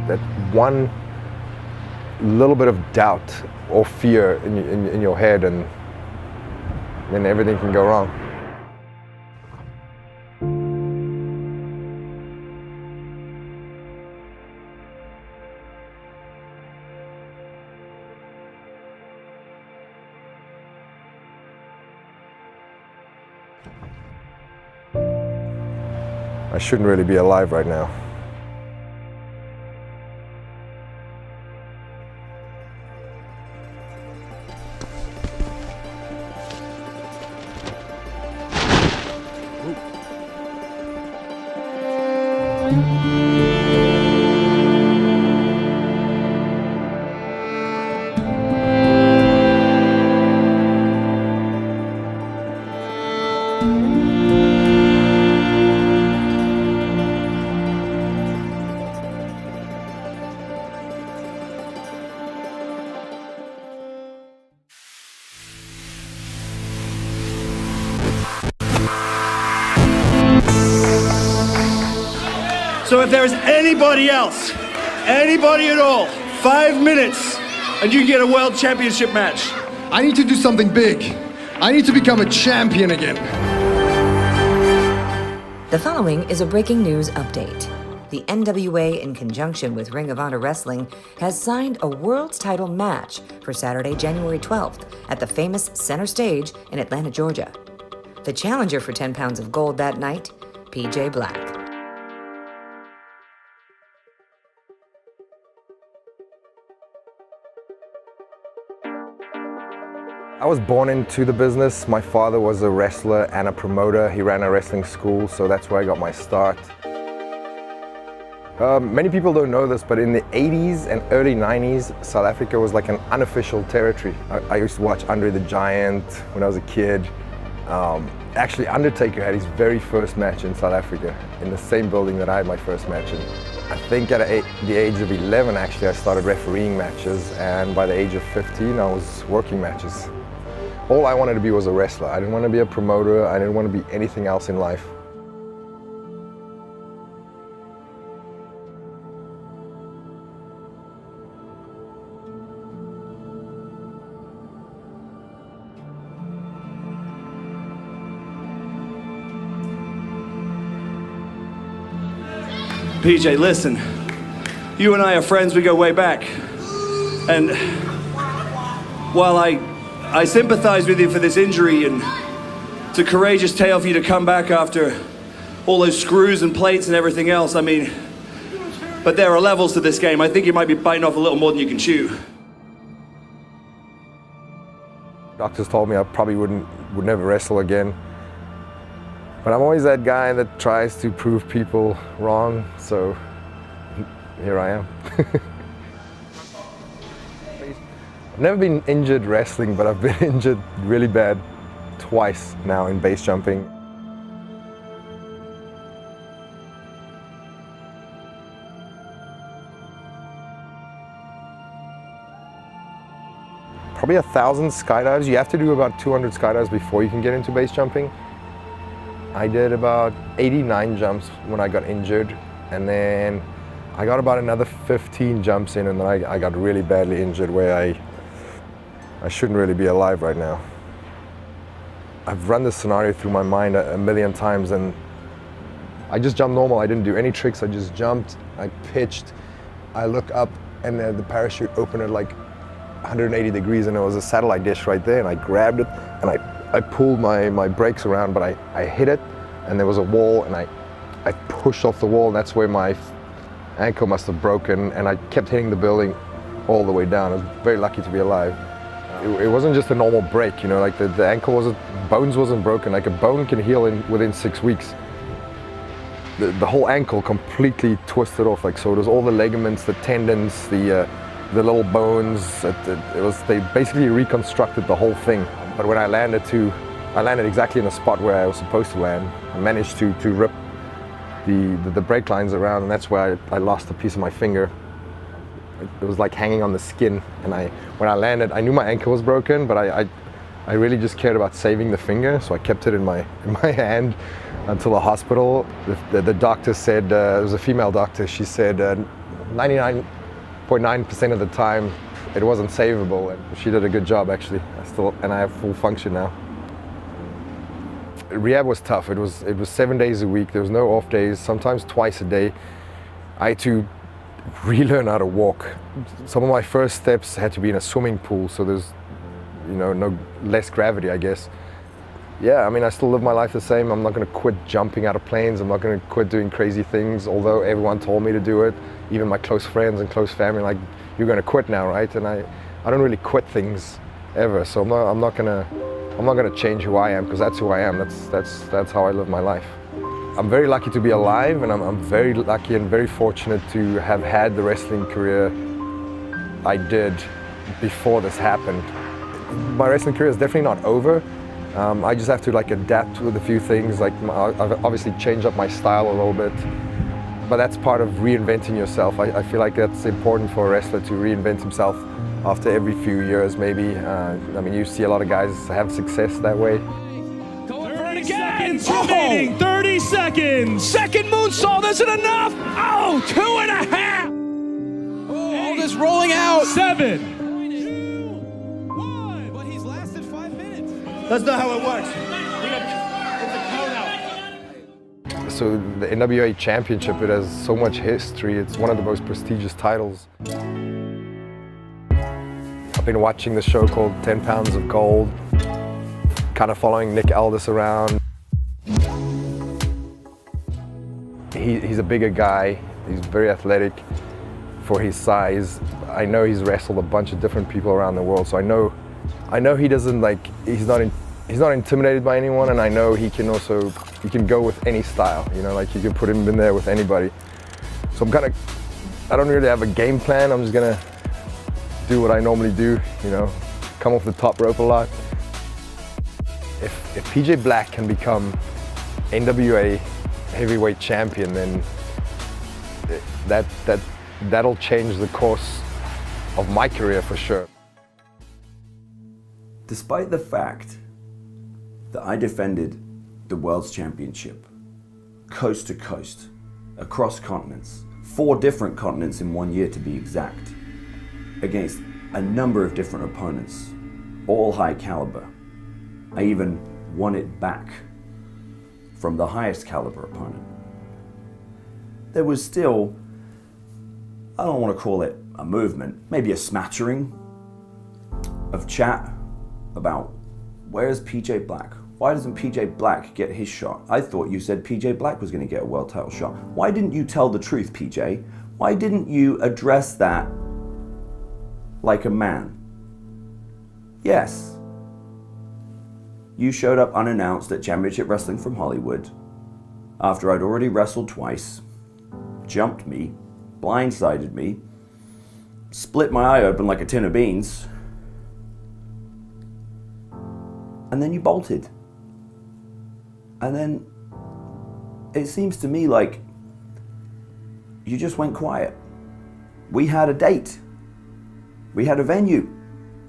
that one little bit of doubt or fear in your head, and then everything can go wrong. I shouldn't really be alive right now. So if there's anybody else, anybody at all, 5 minutes, and you can get a world championship match. I need to do something big. I need to become a champion again. The following is a breaking news update. The NWA, in conjunction with Ring of Honor Wrestling, has signed a world's title match for Saturday, January 12th at the famous Center Stage in Atlanta, Georgia. The challenger for 10 pounds of gold that night, PJ Black. I was born into the business. My father was a wrestler and a promoter. He ran a wrestling school, so that's where I got my start. Many people don't know this, but in the 80s and early 90s, South Africa was like an unofficial territory. I used to watch Andre the Giant when I was a kid. Actually, Undertaker had his very first match in South Africa, in the same building that I had my first match in. I think at the age of 11, actually, I started refereeing matches, and by the age of 15, I was working matches. All I wanted to be was a wrestler. I didn't want to be a promoter. I didn't want to be anything else in life. PJ, listen, you and I are friends, we go way back. And while I sympathize with you for this injury, and it's a courageous tale for you to come back after all those screws and plates and everything else, I mean, but there are levels to this game. I think you might be biting off a little more than you can chew. Doctors told me I probably would never wrestle again. But I'm always that guy that tries to prove people wrong, so here I am. I've never been injured wrestling, but I've been injured really bad twice now in base jumping. Probably 1,000 skydives. You have to do about 200 skydives before you can get into base jumping. I did about 89 jumps when I got injured, and then I got about another 15 jumps in, and then I got really badly injured where I shouldn't really be alive right now. I've run this scenario through my mind a million times, and I just jumped normal. I didn't do any tricks. I just jumped, I pitched, I look up, and the parachute opened at like 180 degrees, and there was a satellite dish right there, and I grabbed it, and I pulled my brakes around, but I hit it, and there was a wall, and I pushed off the wall, and that's where my ankle must have broken, and I kept hitting the building all the way down. I was very lucky to be alive. It wasn't just a normal break, you know, like the ankle bones wasn't broken. Like a bone can heal within 6 weeks. The whole ankle completely twisted off, like, so it was all the ligaments, the tendons, the little bones. They basically reconstructed the whole thing. But when I landed exactly in the spot where I was supposed to land. I managed to rip the brake lines around, and that's where I lost a piece of my finger. It was like hanging on the skin, and when I landed, I knew my ankle was broken, but I really just cared about saving the finger, so I kept it in my hand until the hospital. The doctor said, it was a female doctor, she said, 99.9% of the time, it wasn't savable. And she did a good job, actually. I have full function now. Rehab was tough. It was 7 days a week. There was no off days, sometimes twice a day. I had to relearn how to walk. Some of my first steps had to be in a swimming pool, so there's, no less gravity, I guess. Yeah, I mean, I still live my life the same. I'm not going to quit jumping out of planes. I'm not going to quit doing crazy things, although everyone told me to do it. Even my close friends and close family, like, you're going to quit now, right? And I don't really quit things ever. So I'm not going to change who I am, because that's who I am. That's how I live my life. I'm very lucky to be alive, and I'm very lucky and very fortunate to have had the wrestling career I did before this happened. My wrestling career is definitely not over. I just have to adapt with a few things. I've obviously changed up my style a little bit, but that's part of reinventing yourself. I feel like that's important for a wrestler, to reinvent himself after every few years, maybe. I mean, you see a lot of guys have success that way. 30 seconds remaining. 30 seconds. Second moonsault isn't enough. Oh, 2.5. Aldis rolling out. 7. That's not how it works. So the NWA Championship, it has so much history. It's one of the most prestigious titles. I've been watching the show called 10 Pounds of Gold, kind of following Nick Aldis around. He's a bigger guy. He's very athletic for his size. I know he's wrestled a bunch of different people around the world, so I know he doesn't he's not intimidated by anyone, and I know he can go with any style, you can put him in there with anybody. So I don't really have a game plan. I'm just gonna do what I normally do, come off the top rope a lot. If PJ Black can become NWA heavyweight champion, then that'll change the course of my career for sure. Despite the fact that I defended the World's Championship coast to coast, across continents, 4 different continents in 1 year to be exact, against a number of different opponents, all high caliber, I even won it back from the highest caliber opponent. There was still, I don't want to call it a movement, maybe a smattering of chat about where's PJ Black? Why doesn't PJ Black get his shot? I thought you said PJ Black was going to get a world title shot. Why didn't you tell the truth, PJ? Why didn't you address that like a man? Yes, you showed up unannounced at Championship Wrestling from Hollywood after I'd already wrestled twice, jumped me, blindsided me, split my eye open like a tin of beans, and then you bolted. And then it seems to me like you just went quiet. We had a date. We had a venue.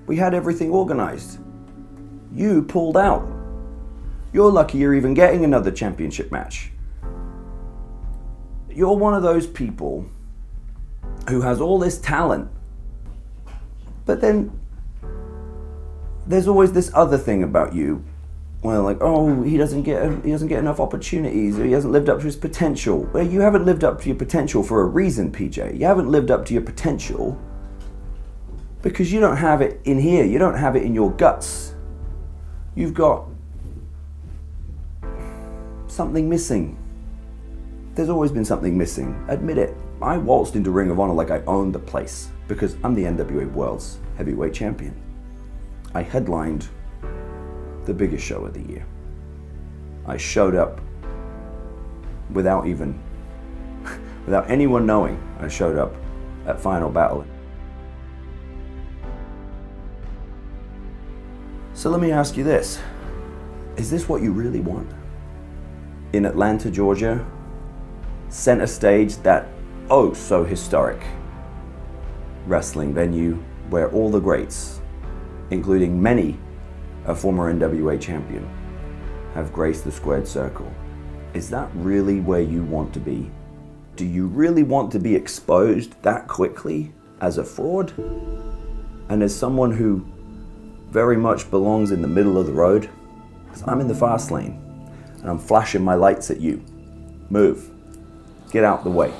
We had everything organized. You pulled out. You're lucky you're even getting another championship match. You're one of those people who has all this talent, but then there's always this other thing about you. Well, like, oh, he doesn't get enough opportunities, or he hasn't lived up to his potential. Well, you haven't lived up to your potential for a reason, PJ. You haven't lived up to your potential because you don't have it in here. You don't have it in your guts. You've got something missing. There's always been something missing. Admit it. I waltzed into Ring of Honor like I owned the place because I'm the NWA World's Heavyweight Champion. I headlined the biggest show of the year. I showed up without anyone knowing. I showed up at Final Battle. So let me ask you this. Is this what you really want? In Atlanta, Georgia, center stage, that oh so historic wrestling venue where all the greats, including many a former NWA champion, have graced the squared circle. Is that really where you want to be? Do you really want to be exposed that quickly as a fraud? And as someone who very much belongs in the middle of the road, because I'm in the fast lane and I'm flashing my lights at you. Move. Get out the way.